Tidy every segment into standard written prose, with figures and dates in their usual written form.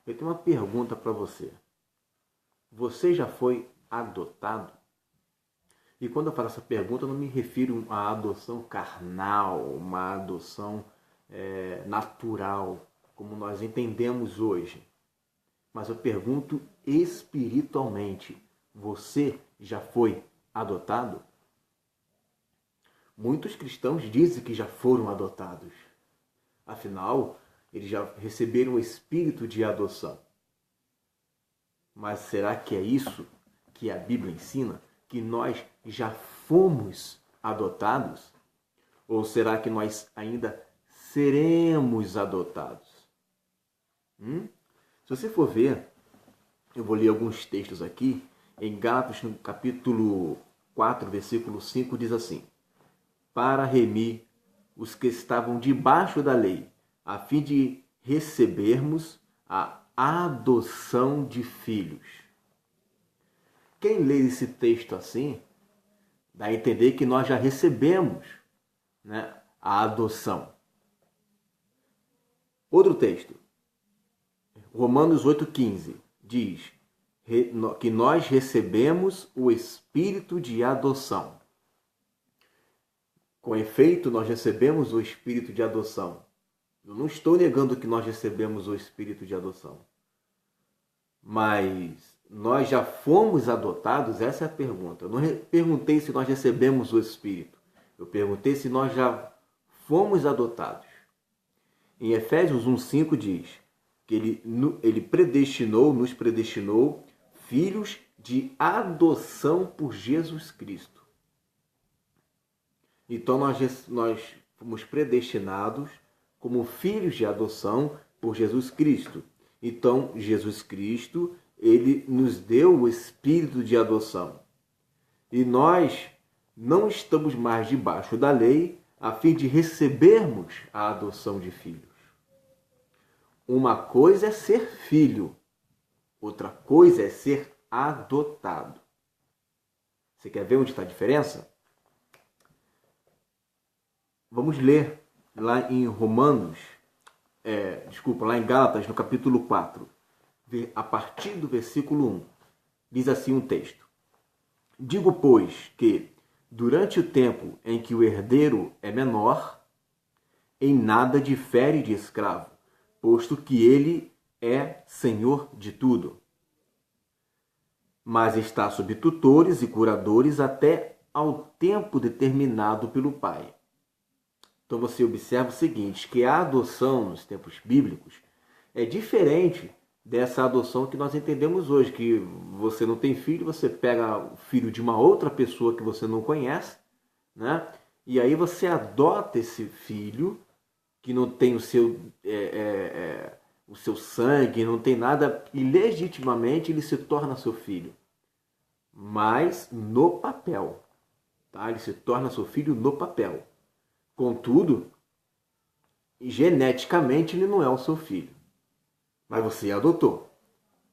Eu tenho uma pergunta para você. Você já foi adotado? E quando eu falo essa pergunta, eu não me refiro à adoção carnal, uma adoção natural, como nós entendemos hoje. Mas eu pergunto espiritualmente: você já foi adotado? Muitos cristãos dizem que já foram adotados. Afinal, eles já receberam o espírito de adoção. Mas será que é isso que a Bíblia ensina? Que nós já fomos adotados? Ou será que nós ainda seremos adotados? Se você for ver, eu vou ler alguns textos aqui. Em Gálatas, no capítulo 4, versículo 5, diz assim: para remir os que estavam debaixo da lei, a fim de recebermos a adoção de filhos. Quem lê esse texto assim, dá a entender que nós já recebemos, né, a adoção. Outro texto, Romanos 8,15, diz que nós recebemos o espírito de adoção. Com efeito, nós recebemos o espírito de adoção. Eu não estou negando que nós recebemos o espírito de adoção. Mas nós já fomos adotados? Essa é a pergunta. Eu não perguntei se nós recebemos o espírito. Eu perguntei se nós já fomos adotados. Em Efésios 1,5 diz que ele nos predestinou filhos de adoção por Jesus Cristo. Então nós fomos predestinados como filhos de adoção por Jesus Cristo. Então Jesus Cristo, ele nos deu o espírito de adoção. E nós não estamos mais debaixo da lei a fim de recebermos a adoção de filhos. Uma coisa é ser filho, outra coisa é ser adotado. Você quer ver onde está a diferença? Vamos ler lá em lá em Gálatas, no capítulo 4, a partir do versículo 1. Diz assim um texto: digo, pois, que durante o tempo em que o herdeiro é menor, em nada difere de escravo, posto que ele é senhor de tudo, mas está sob tutores e curadores até ao tempo determinado pelo pai. Então você observa o seguinte, que a adoção nos tempos bíblicos é diferente dessa adoção que nós entendemos hoje, que você não tem filho, você pega o filho de uma outra pessoa que você não conhece, né? E aí você adota esse filho que não tem o seu sangue, não tem nada, e legitimamente ele se torna seu filho. Mas no papel, tá? Ele se torna seu filho no papel. Contudo, geneticamente ele não é o seu filho. Mas você adotou.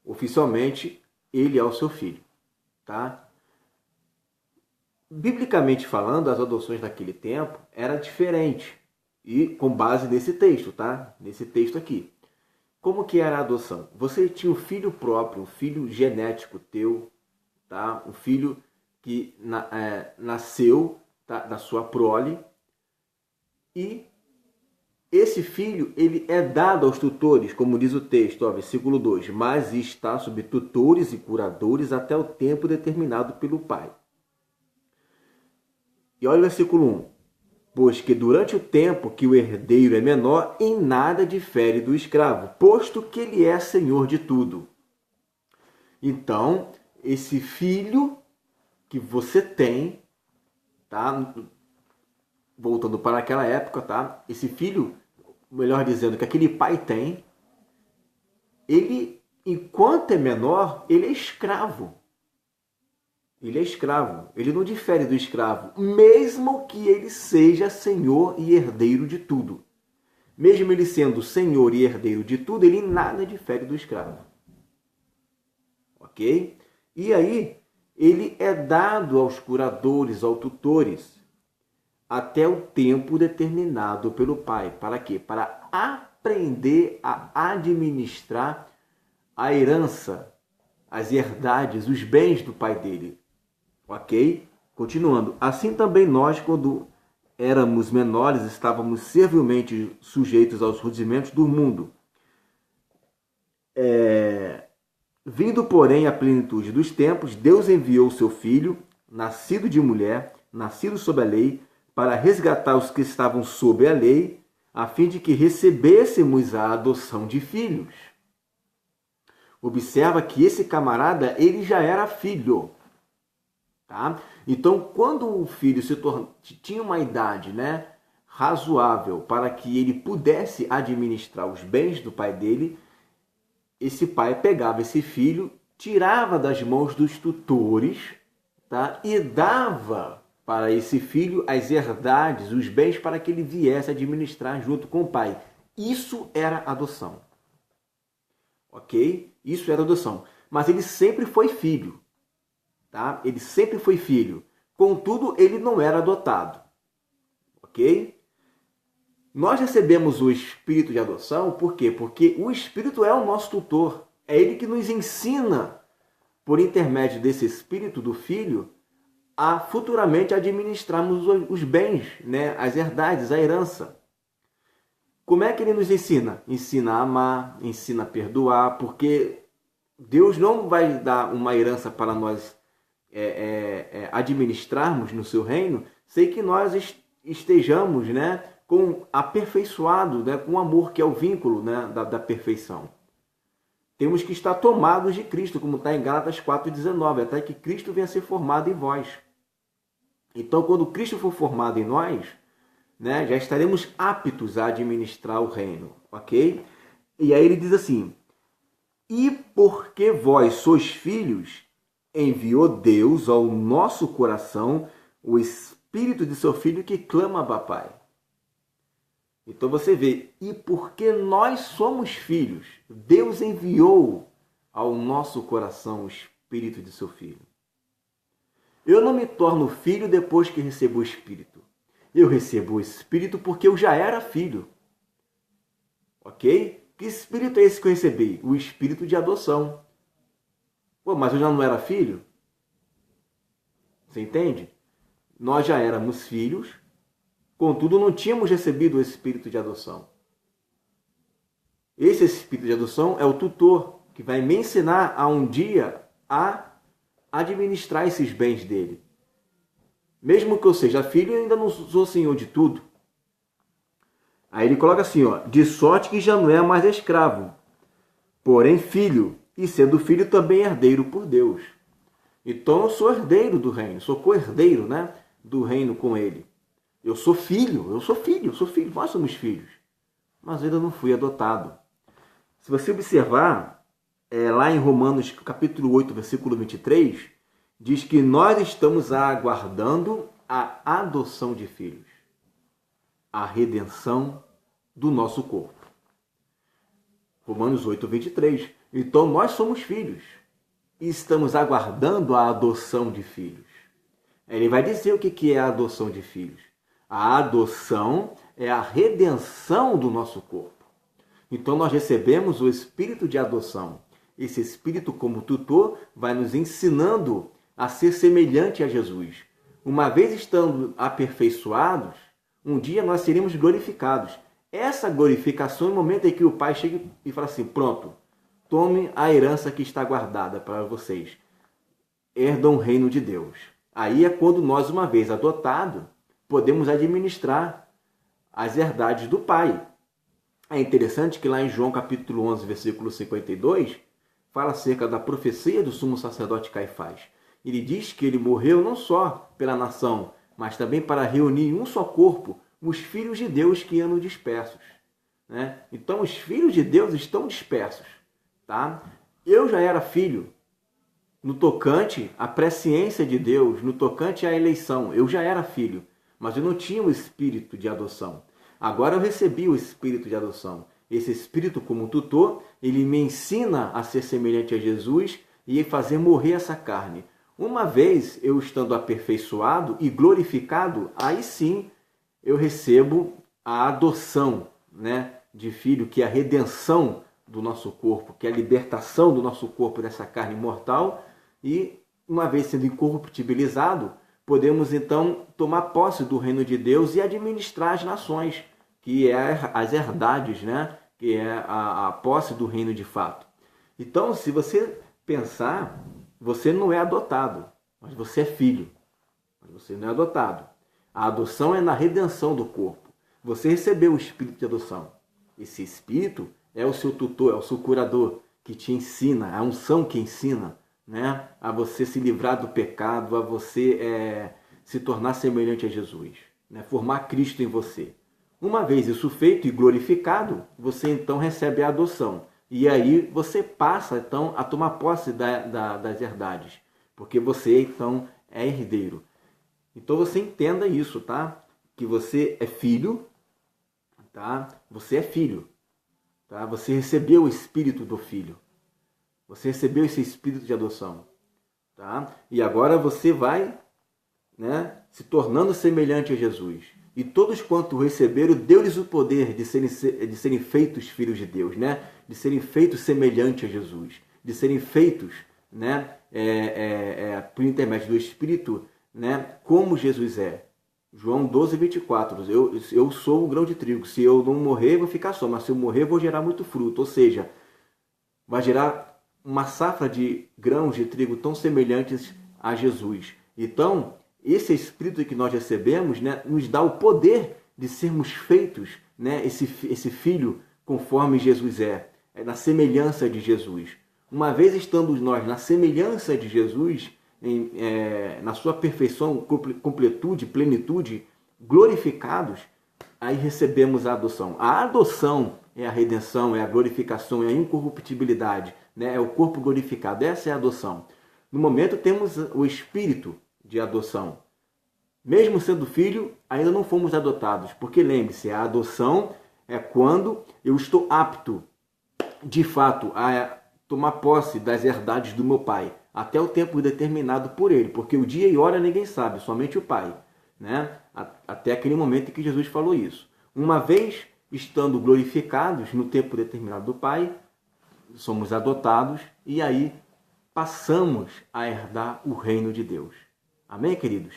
Oficialmente, ele é o seu filho. Tá? Biblicamente falando, as adoções naquele tempo eram diferentes. E com base nesse texto, tá? Nesse texto aqui. Como que era a adoção? Você tinha um filho próprio, um filho genético teu, tá? Um filho que nasceu, tá? Da sua prole. E esse filho, ele é dado aos tutores, como diz o texto, versículo 2, mas está sob tutores e curadores até o tempo determinado pelo pai. E olha o versículo 1. Pois que durante o tempo que o herdeiro é menor, em nada difere do escravo, posto que ele é senhor de tudo. Então, esse filho que você tem, tá? Voltando para aquela época, tá? Esse filho, melhor dizendo, que aquele pai tem, ele, enquanto é menor, ele é escravo. Ele é escravo. Ele não difere do escravo, mesmo que ele seja senhor e herdeiro de tudo. Mesmo ele sendo senhor e herdeiro de tudo, ele em nada difere do escravo. Ok? E aí, ele é dado aos curadores, aos tutores, até o tempo determinado pelo pai. Para quê? Para aprender a administrar a herança, as herdades, os bens do pai dele. Ok? Continuando. Assim também nós, quando éramos menores, estávamos servilmente sujeitos aos rudimentos do mundo. Vindo, porém, à plenitude dos tempos, Deus enviou seu Filho, nascido de mulher, nascido sob a lei, para resgatar os que estavam sob a lei, a fim de que recebêssemos a adoção de filhos. Observa que esse camarada, ele já era filho. Tá? Então, quando o filho tinha uma idade, né, razoável para que ele pudesse administrar os bens do pai dele, esse pai pegava esse filho, tirava das mãos dos tutores, tá, e dava para esse filho as herdades, os bens, para que ele viesse administrar junto com o pai. Isso era adoção. Ok? Isso era adoção. Mas ele sempre foi filho. Tá? Ele sempre foi filho. Contudo, ele não era adotado. Ok? Nós recebemos o espírito de adoção, por quê? Porque o espírito é o nosso tutor. É ele que nos ensina, por intermédio desse espírito do filho, a futuramente administrarmos os bens, né? As herdades, a herança. Como é que ele nos ensina? Ensina a amar, ensina a perdoar, porque Deus não vai dar uma herança para nós administrarmos no seu reino, sem que nós estejamos, né, aperfeiçoados, né, com o amor, que é o vínculo, né, da perfeição. Temos que estar tomados de Cristo, como está em Gálatas 4,19, até que Cristo venha a ser formado em vós. Então, quando Cristo for formado em nós, né, já estaremos aptos a administrar o reino, ok? E aí ele diz assim: e porque vós sois filhos, enviou Deus ao nosso coração o Espírito de seu Filho que clama Abba Pai. Então você vê, e porque nós somos filhos, Deus enviou ao nosso coração o Espírito de seu Filho. Eu não me torno filho depois que recebo o Espírito. Eu recebo o Espírito porque eu já era filho. Ok? Que Espírito é esse que eu recebi? O Espírito de adoção. Pô, mas eu já não era filho? Você entende? Nós já éramos filhos, contudo não tínhamos recebido o Espírito de adoção. Esse Espírito de adoção é o tutor que vai me ensinar a um dia a administrar esses bens dele. Mesmo que eu seja filho, eu ainda não sou senhor de tudo. Aí ele coloca assim, ó, de sorte que já não é mais escravo, porém filho, e sendo filho também herdeiro por Deus. Então eu sou herdeiro do reino, sou co-herdeiro, né, do reino com ele. Eu sou filho, nós somos filhos. Mas ainda não fui adotado. Se você observar, lá em Romanos capítulo 8, versículo 23, diz que nós estamos aguardando a adoção de filhos, a redenção do nosso corpo. Romanos 8, 23. Então nós somos filhos e estamos aguardando a adoção de filhos. Ele vai dizer o que é a adoção de filhos. A adoção é a redenção do nosso corpo. Então nós recebemos o espírito de adoção. Esse espírito, como tutor, vai nos ensinando a ser semelhante a Jesus. Uma vez estando aperfeiçoados, um dia nós seremos glorificados. Essa glorificação é o momento em que o Pai chega e fala assim, pronto, tome a herança que está guardada para vocês. Herdam o reino de Deus. Aí é quando nós, uma vez adotados, podemos administrar as herdades do Pai. É interessante que lá em João capítulo 11, versículo 52, fala acerca da profecia do sumo sacerdote Caifás. Ele diz que ele morreu não só pela nação, mas também para reunir em um só corpo os filhos de Deus que andam dispersos. Né? Então os filhos de Deus estão dispersos. Tá? Eu já era filho no tocante à presciência de Deus, no tocante à eleição. Eu já era filho, mas eu não tinha o espírito de adoção. Agora eu recebi o espírito de adoção. Esse espírito, como tutor, ele me ensina a ser semelhante a Jesus e a fazer morrer essa carne. Uma vez eu estando aperfeiçoado e glorificado, aí sim eu recebo a adoção, né, de filho, que é a redenção do nosso corpo, que é a libertação do nosso corpo dessa carne mortal, e uma vez sendo incorruptibilizado, podemos então tomar posse do reino de Deus e administrar as nações, que é as herdades, né? Que é a posse do reino de fato. Então, se você pensar, você não é adotado, mas você é filho. Mas você não é adotado. A adoção é na redenção do corpo. Você recebeu o espírito de adoção. Esse espírito é o seu tutor, é o seu curador, que te ensina, a unção que ensina, né, a você se livrar do pecado, a você se tornar semelhante a Jesus, né, formar Cristo em você. Uma vez isso feito e glorificado, você então recebe a adoção. E aí você passa então a tomar posse das herdades, porque você então é herdeiro. Então você entenda isso, tá? Que você é filho, tá? Você é filho, tá? Você recebeu o espírito do filho. Você recebeu esse espírito de adoção, tá? E agora você vai, né, se tornando semelhante a Jesus. E todos quanto receberam, deu-lhes o poder de serem feitos filhos de Deus, né? De serem feitos semelhante a Jesus, de serem feitos, né, por intermédio do Espírito, né, como Jesus é. João 12, 24. Eu sou o grão de trigo. Se eu não morrer, vou ficar só. Mas se eu morrer, vou gerar muito fruto. Ou seja, vai gerar uma safra de grãos de trigo tão semelhantes a Jesus. Então, esse Espírito que nós recebemos, né, nos dá o poder de sermos feitos, né, esse Filho conforme Jesus na semelhança de Jesus. Uma vez estando nós na semelhança de Jesus, na sua perfeição, completude, plenitude, glorificados, aí recebemos a adoção. A adoção é a redenção, é a glorificação, é a incorruptibilidade, né? É o corpo glorificado. Essa é a adoção. No momento temos o espírito de adoção. Mesmo sendo filho, ainda não fomos adotados, porque lembre-se, a adoção é quando eu estou apto, de fato, a tomar posse das herdades do meu pai, até o tempo determinado por ele, porque o dia e hora ninguém sabe, somente o pai, né? Até aquele momento em que Jesus falou isso. Uma vez estando glorificados no tempo determinado do pai, somos adotados e aí passamos a herdar o reino de Deus. Amém, queridos?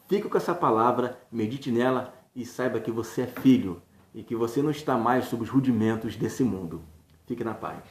Fique com essa palavra, medite nela e saiba que você é filho e que você não está mais sob os rudimentos desse mundo. Fique na paz.